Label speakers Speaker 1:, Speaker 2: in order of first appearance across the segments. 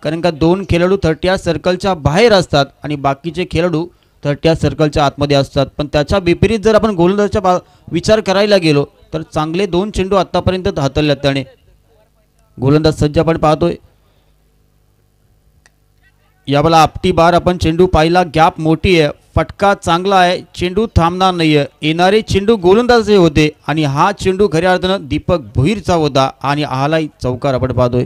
Speaker 1: कारण का दोन खेळाडू 30 सर्कलच्या बाहेर असतात आणि बाकीचे खेळाडू 30 सर्कलच्या आतमध्ये असतात। पण त्याच्या विपरीत जर आपण गोलंदाजाचा विचार करायला गेलो तर चांगले दोन चेंडू आतापर्यंत हाताळल्यात त्याने। गोलंदाज सज्ज आपण पाहतोय, यावेळेला आपटी बार आपण चेंडू पाहिला, गॅप मोठी आहे, फटका चांगला आहे, चेंडू थांबणार नाहीये। येणारे चेंडू गोलंदाजाचे होते आणि हा चेंडू खऱ्या अर्थानं दीपक भोईरचा होता आणि आलाही चौकार आपण पाहतोय।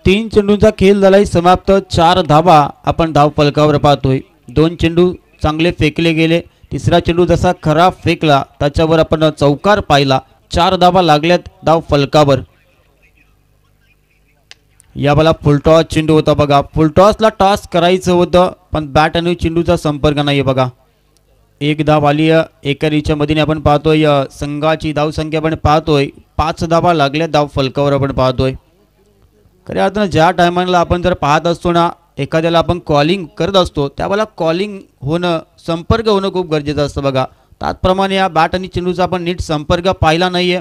Speaker 1: तीन चेंडूंचा खेळ झालाय समाप्त, 4 धावा आपण धाव फलकावर पाहतोय। दोन चेंडू चांगले फेकले गेले, तिसरा चेंडू जसा खराब फेकला त्याच्यावर आपण चौकार पाहिला, 4 धावा लागल्यात धाव फलकावर। यावेळेला फुलटॉस चेंडू होता बघा, फुलटॉसला टॉस करायचं होतं पण बॅट आणि चेंडूचा संपर्क नाही बघा। एक धाव आली एका रिच्या मधीने आपण पाहतोय, संघाची धाव संख्या आपण पाहतोय 5 धावा लागल्या धाव फलकावर आपण पाहतोय। खऱ्या अर्थानं ज्या टायमाला आपण जर पाहत असतो ना, एखाद्याला आपण कॉलिंग करत असतो त्यावेळेला कॉलिंग होणं, संपर्क होणं खूप गरजेचं असतं बघा। त्याचप्रमाणे या बॅट आणि चेंडूचा आपण नीट संपर्क पाहिला नाहीये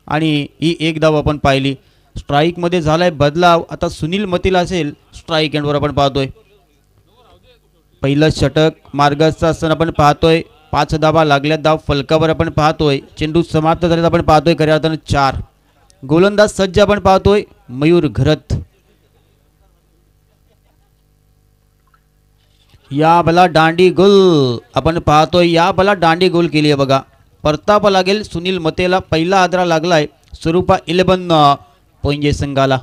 Speaker 1: आणि ही एक धाव आपण पाहिली। स्ट्राईक मध्ये झालाय बदलाव, आता सुनील मतील असेल स्ट्राईक एंडवर आपण पाहतोय। पहिलं षटक मार्गस्थ असताना आपण पाहतोय, 5 धावा लागल्या धाव फलकावर आपण पाहतोय। चेंडू समाप्त झालेला आपण पाहतोय खऱ्या अर्थानं 4। गोलंदाज सज्ज आपण पाहतोय मयूर घरत। या बला दांडी गोल आपण पाहतोय, या बला दांडी गोल केली आहे बघा। परतावा लागेल सुनील मतेला, पहिला आदरा लागलाय स्वरूपा 11 पोंजे संघाला।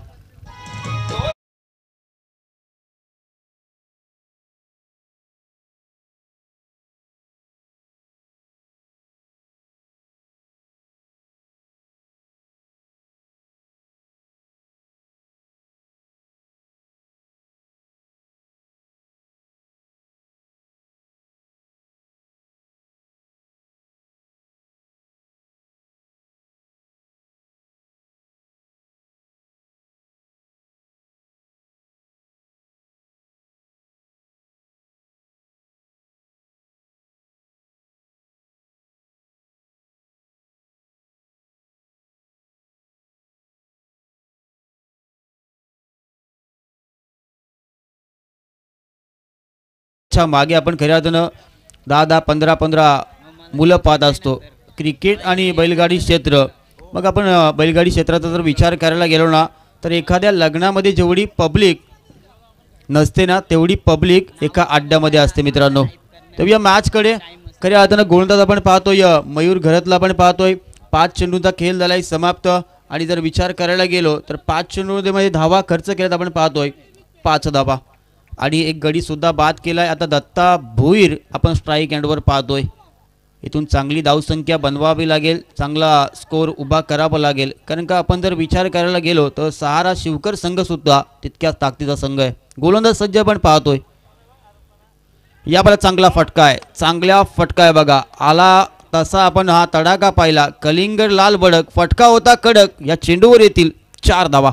Speaker 1: मागे आपण खऱ्या अर्थानं 10-10, 15-15 मुलं पाहत असतो क्रिकेट आणि बैलगाडी क्षेत्र। मग आपण बैलगाडी क्षेत्राचा जर विचार करायला गेलो ना तर एखाद्या लग्नामध्ये जेवढी पब्लिक नसते ना तेवढी पब्लिक एका अड्ड्यामध्ये असते मित्रांनो। तर या मॅचकडे खऱ्या अर्थानं गोलंदाज आपण पाहतोय मयूर घरतला आपण पाहतोय। 5 चेंडूंचा खेळ झालाय समाप्त आणि जर विचार करायला गेलो तर 5 चेंडूंमध्ये धावा खर्च केल्यात आपण पाहतोय 5 धावा आणि एक गडी सुद्धा बाद केलाय। आता दत्ता भोईर आपण स्ट्राईक एंडवर पाहतोय, इथून चांगली धावसंख्या बनवावी लागेल, चांगला स्कोर उभा करावा लागेल। कारण का आपण जर विचार करायला गेलो तर सहारा शिवकर संघ सुद्धा तितक्याच ताकदीचा संघ आहे। गोलंदाज सज्ज आपण पाहतोय, याला चांगला फटका आहे, चांगला फटका आहे बघा, आला तसा आपण हा तडाखा पाहिला, कलिंगड लाल भडक फटका होता कडक, या चेंडूवर येतील 4 धावा।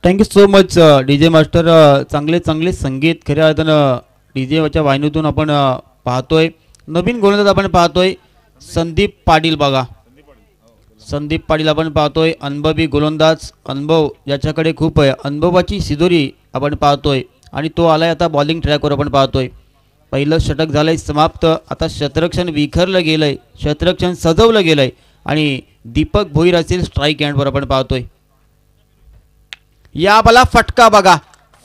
Speaker 1: Thank you so much DJ master, चांगले चांगले संगीत खऱ्या अर्थानं डीजेच्या वाहिनीतून आपण पाहतोय। नवीन गोलंदाज आपण पाहतोय संदीप पाटील बघा, संदीप पाटील आपण पाहतोय अनुभवी गोलंदाज, अनुभव याच्याकडे खूप आहे, अनुभवाची सिदोरी आपण पाहतोय आणि तो आलाय आता बॉलिंग ट्रॅकवर आपण पाहतोय। पहिलं षटक झालंय समाप्त, आता शतरक्षण विखरलं गेलंय, शतरक्षण सजवलं गेलंय आणि दीपक भोईर असेल स्ट्राईक एंडवर आपण पाहतोय। या बला फटका बघा,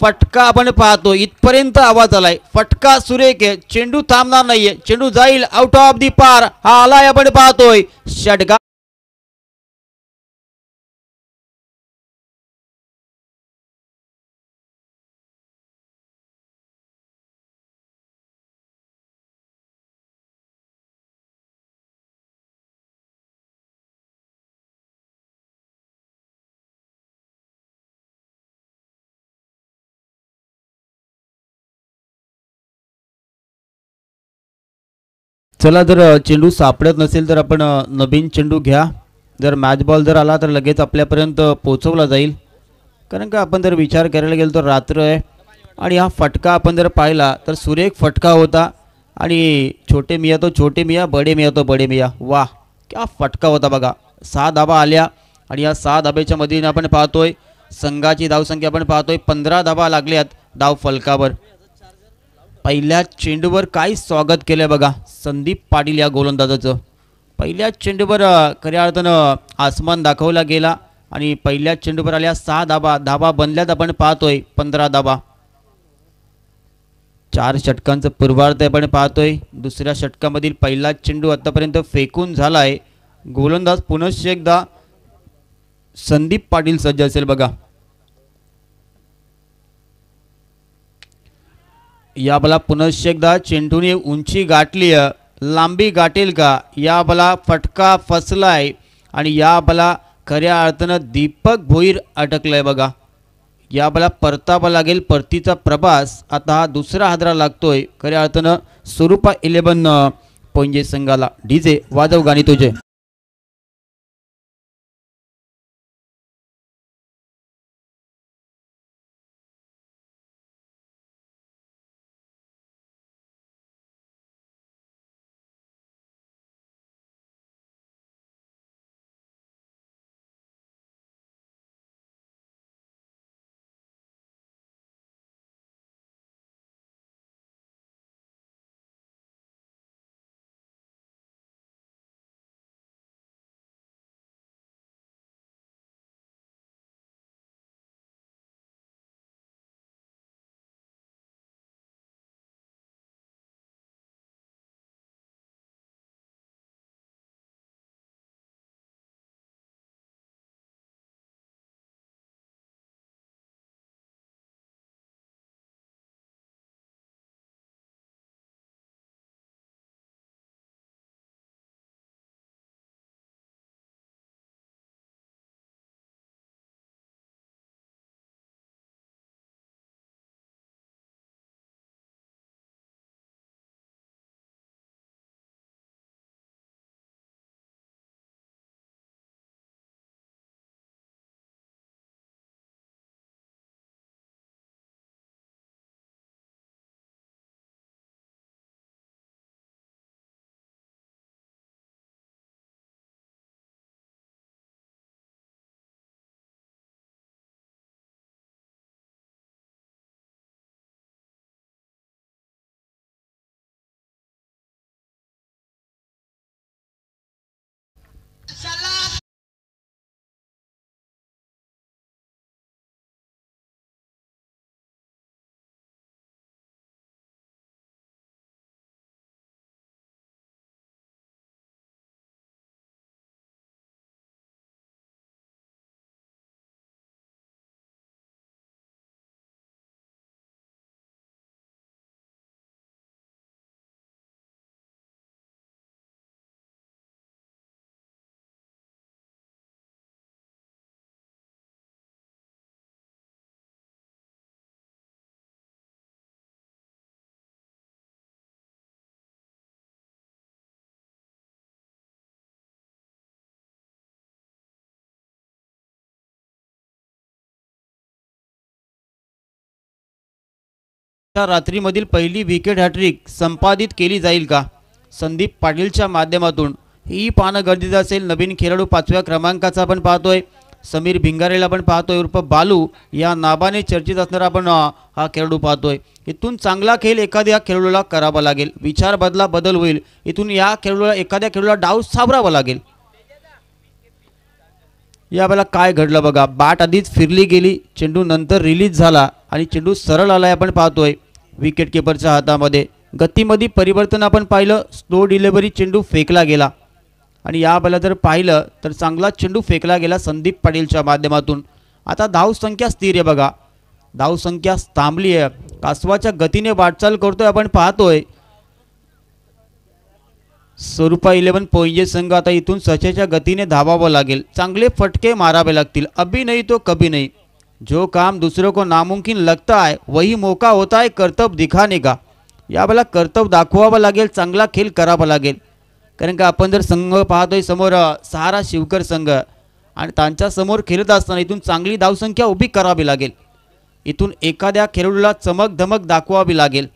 Speaker 1: फटका आपण पाहतो, इथपर्यंत आवाज आलाय, फटका सुरेख आहे, चेंडू थांबणार नाहीये, चेंडू जाईल आउट ऑफ दी पार, हा आलाय आपण पाहतोय षटकार. चला, जर चेंडू सापडत नसेल तर आपण नवीन चेंडू घ्या. जर मॅच बॉल जर आला तर लगेच आपल्यापर्यंत पोहोचवला जाईल. कारण का आपण जर विचार करायला गेलो तर रात्र आहे आणि हा फटका आपण जर पाहिला तर सुरेख फटका होता. आणि छोटे मिया तो छोटे मिया, बडे मिया तो बडे मिया, वाह क्या फटका होता बघा. 6 धाबा आल्या आणि या 6 धाब्याच्या मधीने आपण पाहतोय संघाची धावसंख्या आपण पाहतोय 15 धाबा लागल्यात धाव फलकावर. पहिल्या चेंडूवर काय स्वागत केलंय बघा संदीप पाटील या गोलंदाजाचं. पहिल्या चेंडूवर खऱ्या अर्थानं आसमान दाखवला गेला आणि पहिल्या चेंडूवर आल्या 6 धाबा, धाबा बनल्यात आपण पाहतोय 15 धाबा. 4 षटकांचं पूर्वार्ध आपण पाहतोय. दुसऱ्या षटकामधील पहिला चेंडू आतापर्यंत फेकून झालाय. गोलंदाज पुनश्च एकदा संदीप पाटील सज्ज असेल बघा. या बला पुनश्च एकदा चेंडूने उंची गाठली, लांबी गाठेल का, या बला फटका फसलाय आणि या बला खऱ्या अर्थानं दीपक भोईर अटकलाय बघा. या बला परतावा लागेल, परतीचा प्रभास. आता हा दुसरा हादरा लागतोय खऱ्या अर्थानं स्वरूपा 11 पोंजे संघाला. डीजे वाजव गाणी तुझे. रात्रीमधील पहिली विकेट हॅट्रिक संपादित केली जाईल का संदीप पाटीलच्या माध्यमातून, ही पाहणं गरजेचं असेल. नवीन खेळाडू 5व्या क्रमांकाचा आपण पाहतोय समीर भिंगारेला आपण पाहतोय उर्फ बालू, या नावाने चर्चित असणारा आपण हा खेळाडू पाहतोय. इथून चांगला खेळ एखाद्या खेळाडूला करावा लागेल, विचार बदल होईल. इथून या खेळाडूला एखाद्या खेळाडूला डाव सावरावा लागेल. या वेळेला काय घडलं बघा, बॅट आधीच फिरली गेली, चेंडू नंतर रिलीज झाला आणि चेंडू सरळ आलाय आपण पाहतोय विकेट किपरच्या हातामध्ये. गतीमध्ये परिवर्तन आपण पाहिलं, स्लो डिलिव्हरी चेंडू फेकला गेला आणि या वेळेला जर पाहिलं तर चांगला चेंडू फेकला गेला संदीप पाटीलच्या माध्यमातून. आता धावसंख्या स्थिर आहे बघा, धावसंख्या थांबली आहे, कासवाच्या गतीने वाटचाल करतोय आपण पाहतोय. स्वरूपा 11 पोंजे संघ आता इथून सचेच्या गतीने धावावं लागेल, चांगले फटके मारावे लागतील. अभी नहीं तो कभी नहीं, जो काम दूसरों को नामुमकिन लगता है वही मौका होता है कर्तव्य दिखाने का. यावेळेला कर्तव्य दाखवावं लागेल, चांगला खेळ करावा लागेल. कारण का आपण जर संघ पाहतोय समोर सहारा शिवकर संघ आणि त्यांच्या समोर खेळत असताना इथून चांगली धावसंख्या उभी करावी लागेल, इथून एखाद्या खेळाडूला चमक धमक दाखवावी लागेल.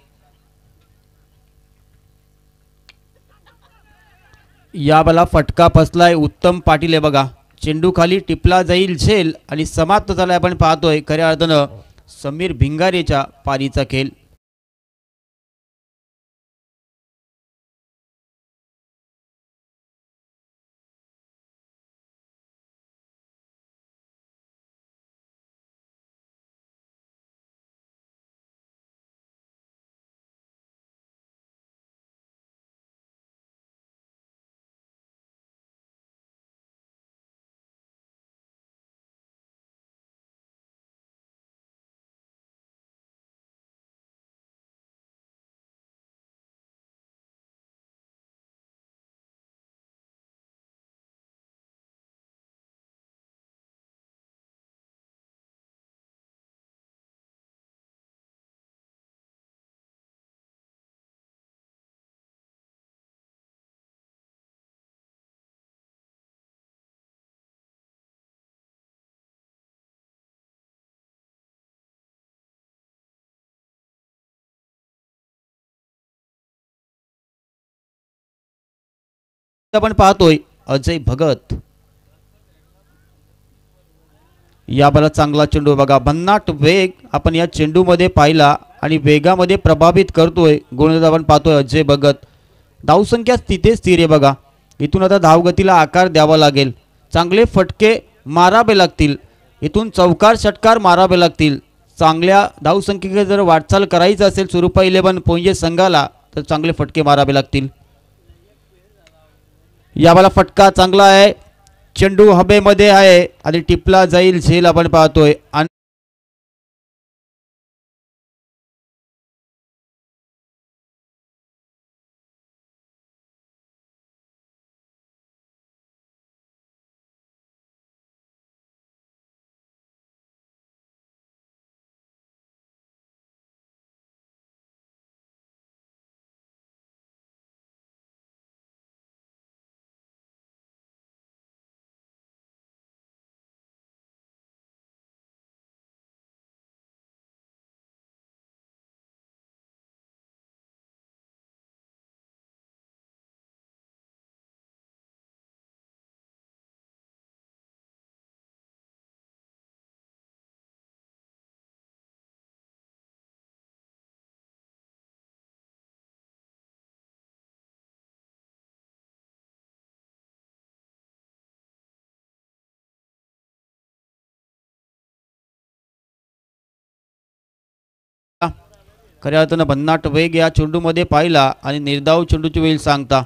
Speaker 1: यावेळेला फटका फसलाय उत्तम पाटील आहे बघा, चेंडू खाली टिपला जाईल झेल आणि समाप्त झालाय आपण पाहतोय खऱ्या अर्थानं समीर भिंगारेच्या पारीचा खेळ. आपण पाहतोय अजय भगत, या बला चांगला चेंडू बघा, भन्नाट वेग आपण या चेंडूमध्ये पाहिला आणि वेगामध्ये प्रभावित करतोय गोलंदाज आपण पाहतोय अजय भगत. धावसंख्या तिथे स्थिर आहे बघा, इथून आता धावगतीला आकार द्यावा लागेल, चांगले फटके मारावे लागतील, इथून चौकार षटकार मारावे लागतील. चांगल्या धावसंख्येकडे जर वाटचाल करायची असेल स्वरूपा 11 पोंजे संघाला तर चांगले फटके मारावे लागतील. यावाला फटका चांगला आहे, चेंडू हवेमध्ये आहे आणि टिपला जाईल झेल आपण पाहतोय. खऱ्या अर्थानं भन्नाट वेग या चेंडूमध्ये पाहिला आणि निर्धाव चेंडूची वेळ सांगता.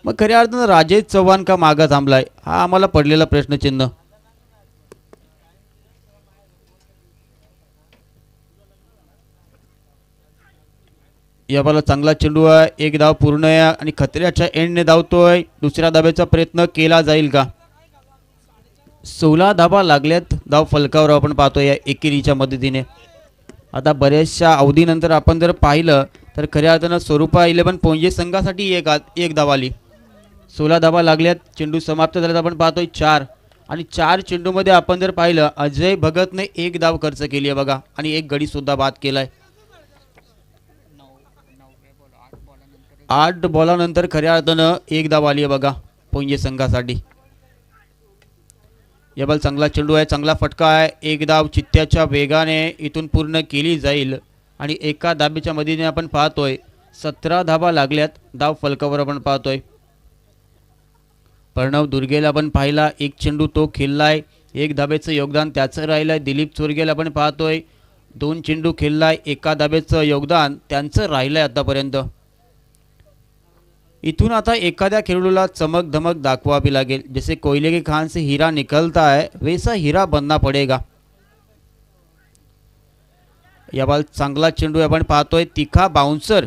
Speaker 1: मग खऱ्या अर्थानं राजेश चव्हाण का मागं थांबलाय, हा आम्हाला पडलेला प्रश्नचिन्ह. या बॉलला चांगला चेंडू आहे, एक धाव पूर्ण आहे आणि खतऱ्याच्या एंडने धावतोय, दुसऱ्या धाब्याचा प्रयत्न केला जाईल का. 16 धाबा लागल्यात धाव फलकावर आपण पाहतोय या एकेरीच्या मदतीने. आता बऱ्याचशा अवधीनंतर आपण जर पाहिलं तर खऱ्या अर्थानं स्वरूपा 11 पोंजे संघासाठी एक धाव आली. 16 धाबा लागल्यात, चेंडू समाप्त झाल्यात आपण पाहतोय 4 आणि 4 चेंडूमध्ये आपण जर पाहिलं अजय भगतने एक धाव खर्च केली आहे बघा आणि एक गडी सुद्धा बाद केलाय. 8 बॉलानंतर खऱ्या अर्थानं एक धाव आली आहे बघा पोंजे संघासाठी. या बॉल चांगला चेंडू आहे, चांगला फटका आहे, एक धाव चित्त्याच्या वेगाने इथून पूर्ण केली जाईल आणि एका धाबेच्या मदतीने आपण पाहतोय 17 धाबा लागल्यात धाव फलकावर आपण पाहतोय. प्रणव दुर्गेला आपण पाहिला, एक चेंडू तो खेळलाय, एक धाब्याचं योगदान त्याचं राहिलंय. दिलीप चोरगेला आपण पाहतोय, 2 चेंडू खेळलाय, एका धाब्याचं योगदान त्यांचं राहिलंय आतापर्यंत. इथून आता एखाद्या खेळाडूला चमक धमक दाखवावी लागेल. जसे कोयले के खान से हीरा निकलता है वैसा हीरा बनना पडेगा. या बॉल चांगला चेंडू आपण पाहतोय, तिखा बाउन्सर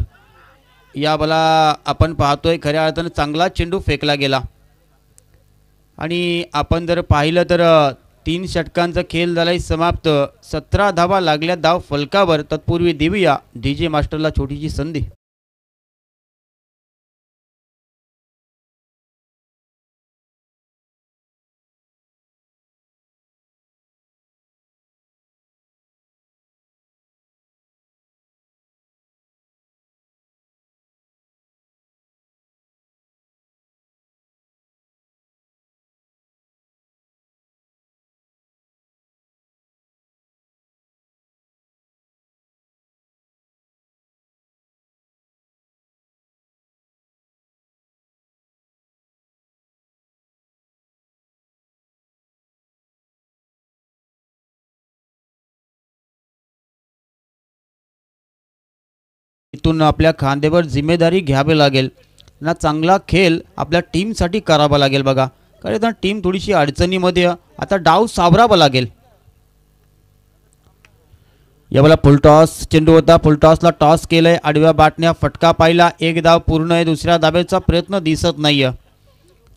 Speaker 1: या बॉला आपण पाहतोय. खऱ्या अर्थानं चांगला चेंडू फेकला गेला आणि आपण जर पाहिलं तर 3 षटकांचा खेळ झालाय समाप्त. 17 धावा लागल्या धाव फलकावर. तत्पूर्वी देऊया DJ मास्टरला छोटीशी संधी. इथून आपल्या खांद्यावर जिम्मेदारी घ्यावी लागेल ना. चांगला खेळ आपल्या टीमसाठी करावा लागेल बघा. कारण टीम थोडीशी अडचणीमध्ये, आता डाव सावरावा लागेल. यावेळेला फुलटॉस चेंडू होता, फुलटॉसला टॉस केलंय, आडव्या बाटण्या फटका पाहिला, एक धाव पूर्ण आहे. दुसऱ्या धाब्याचा प्रयत्न दिसत नाहीये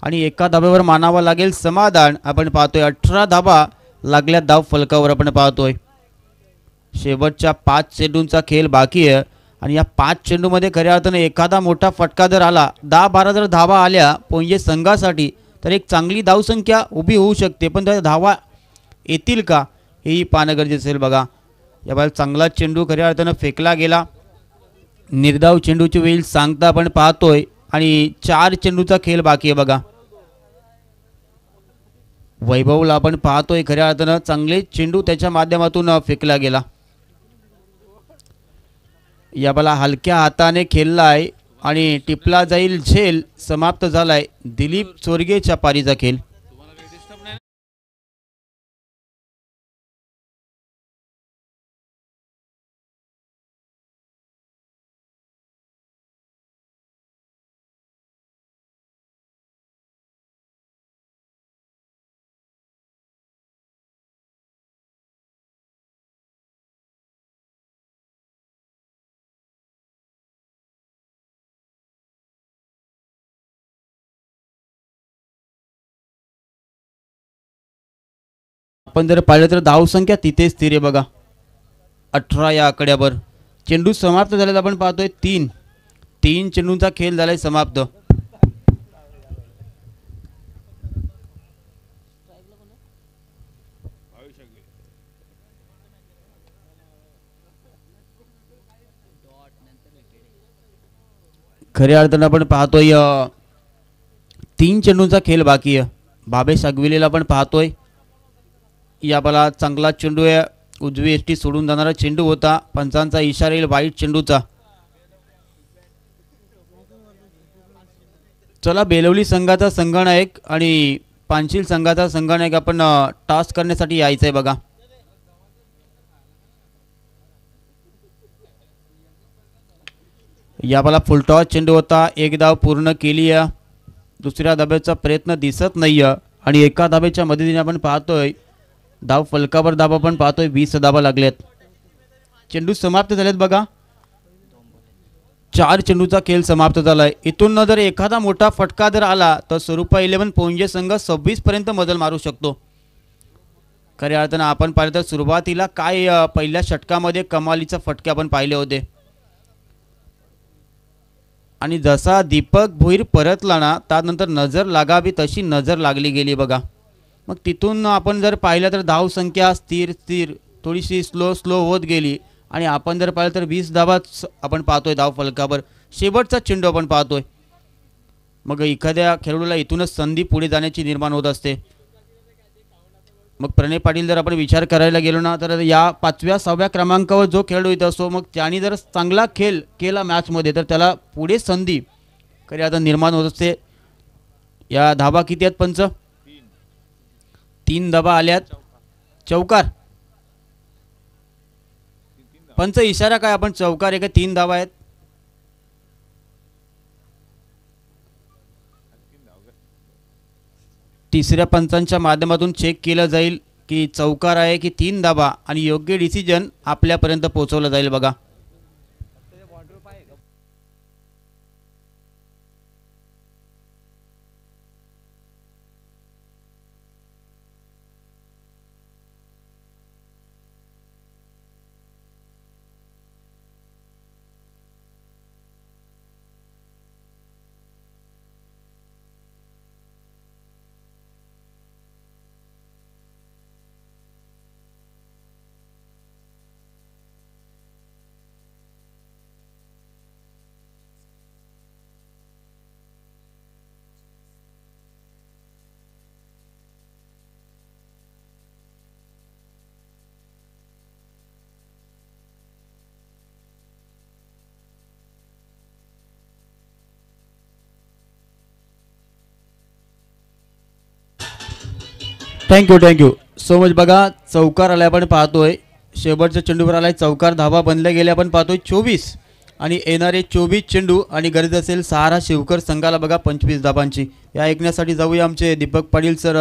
Speaker 1: आणि एका धाब्यावर मानावा लागेल समाधान. आपण पाहतोय 18 धाबा लागल्या धाव फलकावर आपण पाहतोय. शेवटच्या 5 चेंडूंचा खेळ बाकी आहे आणि या 5 चेंडूमध्ये खऱ्या अर्थानं एखादा मोठा फटका जर आला, 10-12 जर धावा आल्या पोंजे संघासाठी, तर एक चांगली धावसंख्या उभी होऊ शकते. पण त्या धावा येतील का हेही पाहणं गरजेचं असेल बघा. यावेळेला चांगला चेंडू खऱ्या अर्थानं फेकला गेला. निर्धाव चेंडूची वेळ सांगता आपण पाहतोय आणि 4 चेंडूचा खेळ बाकी आहे बघा. वैभवला आपण पाहतोय, खऱ्या अर्थानं चांगले चेंडू त्याच्या माध्यमातून फेकला गेला. या बॉला हलक्या हाताने खेळलाय आणि टिपला जाईल झेल. समाप्त झालाय दिलीप चोरगेच्या पारीचा खेळ. आपण जर पाहिलं तर धावसंख्या तिथेच स्थिर आहे बघा, 18 या आकड्यावर. चेंडू समाप्त झालेला आपण पाहतोय 3 चेंडूंचा खेळ झालाय समाप्त. खऱ्या अर्थानं आपण पाहतोय 3 चेंडूंचा खेळ बाकी आहे. भावेश अगविलेला आपण पाहतोय. या बॉला चांगला चेंडू आहे, उजवी एसटी सोडून जाणारा चेंडू होता. पंचांचा इशारा येईल वाईट चेंडूचा. चला, बेलवली संघाचा संघनायक आणि पानशील संघाचा संघनायक आपण टॉस करण्यासाठी यायचं आहे बघा. या बॉला फुलटॉस चेंडू होता, एक धाव पूर्ण केली आहे. दुसऱ्या धाब्याचा प्रयत्न दिसत नाहीये आणि एका धाब्याच्या मदतीने आपण पाहतोय धाव फलकावर धावा पण पाहतोय 20 धावा लागल्यात. चेंडू समाप्त झालेत बघा. 4 चेंडूचा खेळ समाप्त झालाय. इथून जर एखादा मोठा फटका जर आला तर स्वरूपा 11 पोंजे संघ 26 पर्यंत मजल मारू शकतो. खऱ्या अर्थानं आपण पाहिलं तर सुरुवातीला काय पहिल्या षटकामध्ये कमालीचा फटके आपण पाहिले होते आणि जसा दीपक भोईर परतला ना, त्यानंतर नजर लागावी तशी नजर लागली गेली बघा. मग तिथून आपण जर पाहिलं तर धावसंख्या स्थिर थोडीशी स्लो होत गेली आणि आपण जर पाहिलं तर 20 धावा आपण पाहतोय धाव फलकावर. शेवटचा चेंडू आपण पाहतोय. मग एखाद्या खेळाडूला इथूनच संधी पुढे जाण्याची निर्माण होत असते. मग प्रणय पाटील जर आपण विचार करायला गेलो ना, तर या 5व्या 6व्या क्रमांकावर जो खेळाडू येत असतो, मग त्याने जर चांगला खेळ केला मॅचमध्ये तर त्याला पुढे संधी खरी आता निर्माण होत असते. या धाबा किती आहेत पंच? 3 धाबा आल्यात. चौकार पंच इशारा काय आपण चौकार आहे का 3 धाबा आहेत? तिसऱ्या पंचांच्या माध्यमातून चेक केलं जाईल की चौकार आहे की 3 धाबा आणि योग्य डिसिजन आपल्यापर्यंत पोहोचवलं जाईल बघा. Thank you so much. बघा चौकार आलाय आपण पाहतोय. शेवटच्या चेंडूवर आलाय चौकार. धाबा बनल्या गेल्या आपण पाहतोय 24 आणि येणारे 24 चेंडू आणि गरज असेल सहारा शिवकर संघाला बघा 25 धाबांची. या ऐकण्यासाठी जाऊया आमचे दीपक पाटील सर.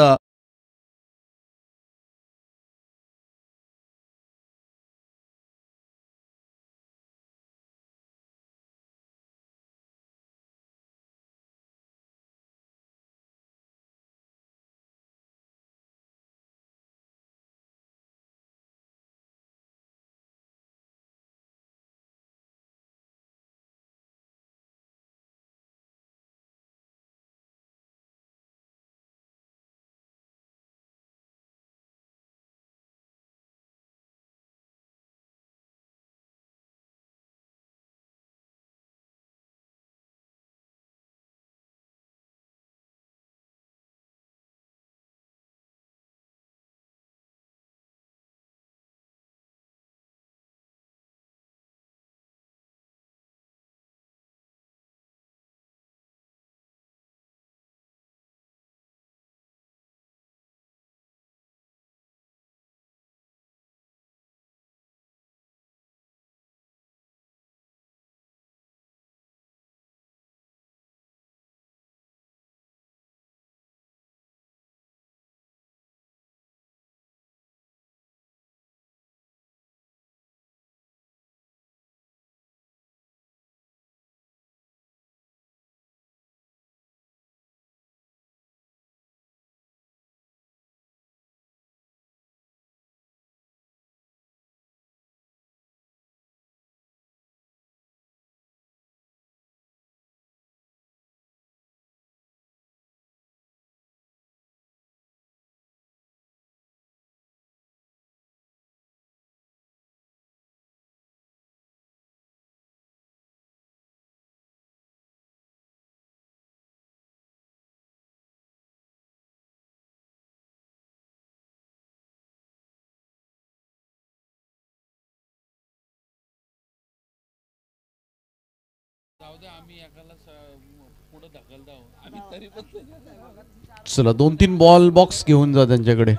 Speaker 2: चला 2-3 बॉल बॉक्स घेऊन जा त्यांच्याकडे.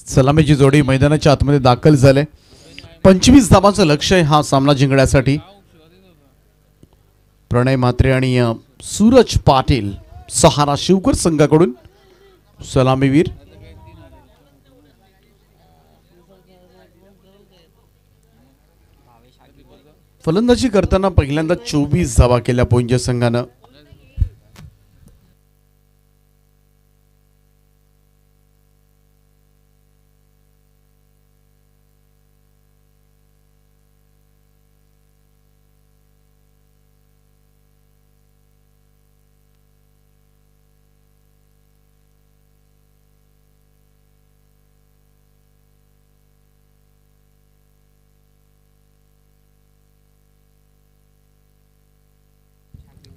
Speaker 2: सलामीची जोडी मैदानाच्या आतमध्ये दाखल झाले. 25 धाबांचं लक्ष्य आहे हा सामना जिंकण्यासाठी. प्रणय म्हात्रे आणि सूरज पाटील सहारा शिवकर संघाकडून सलामीवीर. फलंदाजी करताना पहिल्यांदा 24 धावा केल्या पोंजे संघानं.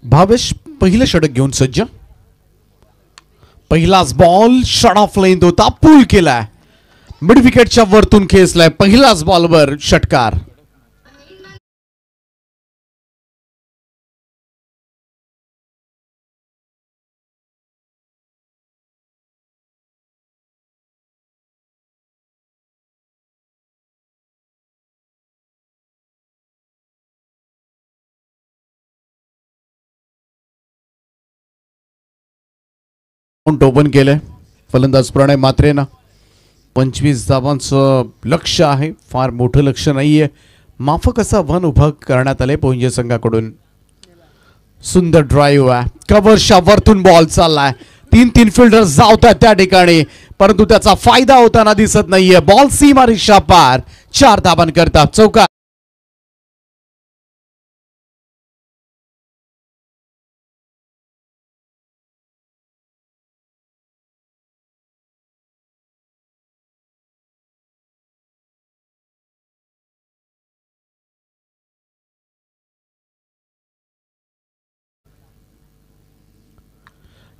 Speaker 2: भावेश पहिलं षटक घेऊन सज्ज. पहिलाच बॉल शॉट ऑफ लेंथ होता, पूल केलाय, मिड विकेटच्या वरतून खेचलाय. पहिलाच बॉलवर षटकार. ओपन केलंय फलंदाज प्रणय म्हात्रेनं. 25 धावांचं लक्ष आहे, फार मोठं लक्ष नाहीये. माफक असा वन उभा करण्यात आले पोंजे संघाकडून. सुंदर ड्राईव्ह आहे, कव्हरच्या वरतून बॉल चाललाय. 3 फिल्डर जावतात त्या ठिकाणी, परंतु त्याचा फायदा होताना दिसत नाहीये. बॉल सीमा रेषा पार, 4 धावांकरता चौकार.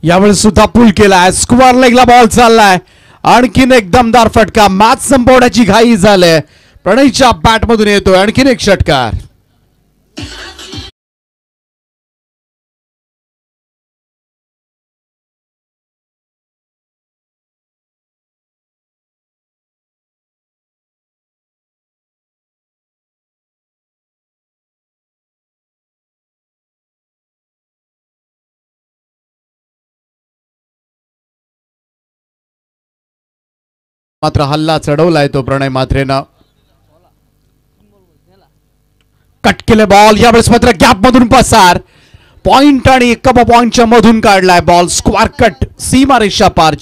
Speaker 2: यावेळेस सुद्धा पूल केलाय, स्क्वेअर लेगला बॉल चाललाय. आणखीन एक दमदार फटका, मॅच संपवण्याची घाई झाली. प्रणयच्या बॅट मधून येतोय आणखीन एक षटकार. मात्र हल्ला चढवलाय तो प्रणय म्हात्रेनं. कट केले बॉल, यावेळेस मात्र गॅप मधून पसार. पॉइंट आणि कप पॉइंटच्या मधून काढलाय बॉल. स्क्वेअर कट, सीमा रेषा पार.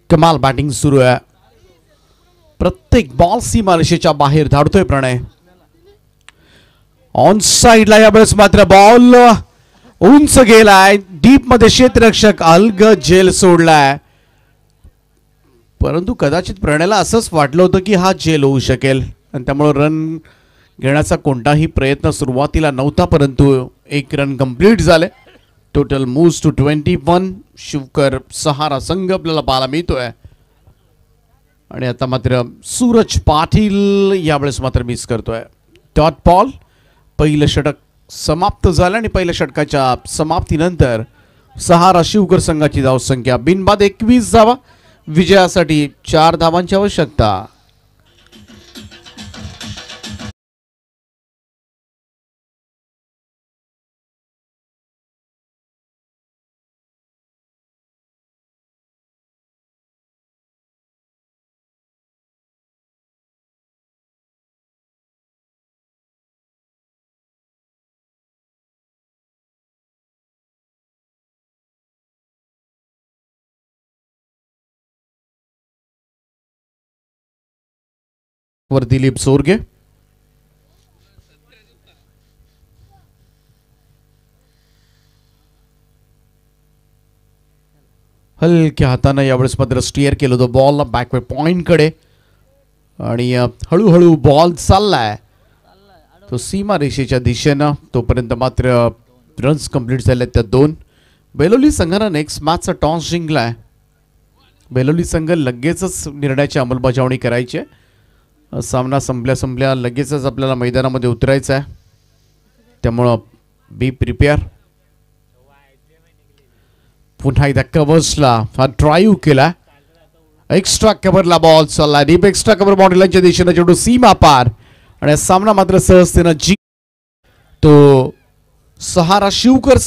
Speaker 2: कमाल बॅटिंग सुरू आहे. प्रत्येक बॉल सीमा रेषेच्या बाहेर धाडतोय प्रणय. ऑन साइडला यावेळेस मात्र बॉल उंच गेलाय, डीप मध्ये क्षेत्ररक्षक अलगद झेल सोडलाय. परंतु कदाचित प्रणयला असंच वाटलं होतं की हा झेल होऊ शकेल आणि त्यामुळे रन घेण्याचा कोणताही प्रयत्न सुरुवातीला नव्हता, परंतु 1 रन कंप्लीट झाले. Total moves to 21. Shivkar Sahara संघ आपल्याला पाहायला मिळतोय. आणि आता मात्र सूरज पाटील यावेळेस मात्र मिस करतोय. Dot ball. पहिलं षटक समाप्त झालं आणि पहिल्या षटकाच्या समाप्तीनंतर सहारा शिवकर संघाची धावसंख्या बिनबाद 21 धावा. विजयासाठी 4 धावांची आवश्यकता. वर दिलीप सोरगे. हलक्या हाताने यावेळेस मात्र स्टिअर केलं होतं बॉल बॅकवर्ड पॉइंट कडे आणि हळूहळू बॉल चाललाय तो सीमा रेषेच्या दिशेनं. तोपर्यंत मात्र रन्स कंप्लीट झाले त्या 2. बेलोली संघानं नेक्स्ट मॅचचा टॉस जिंकलाय. बेलोली संघ लगेचच निर्णयाची अंमलबजावणी करायची आहे. सामना संपल्या लगेचच आपल्याला मैदानामध्ये उतरायचं आहे, त्यामुळं बी प्रिपेअर. पुन्हा एकदा कव्हर्सला हा ड्राईव्ह केला. एक्स्ट्रा कव्हरला बॉल चालला डीप. एक्स्ट्रा कव्हर बाउंड्रीच्या दिशेने चेंडू सीमा पार आणि सामना मात्र सहजतेनं तो सहारा शिवकर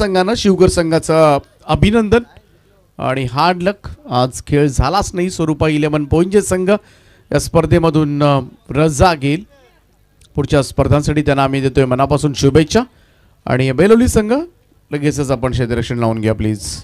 Speaker 2: संघाचं अभिनंदन. आणि हार्ड लक, आज खेळ झालाच नाही. स्वरूपा 11 पॉईंटचे संघ या स्पर्धेमधून रजा घेईल. पुढच्या स्पर्धांसाठी त्यांना आम्ही देतोय मनापासून शुभेच्छा. आणि बेलोली संघ लगेचच आपण क्षेत्ररक्षण लावून घ्या प्लीज.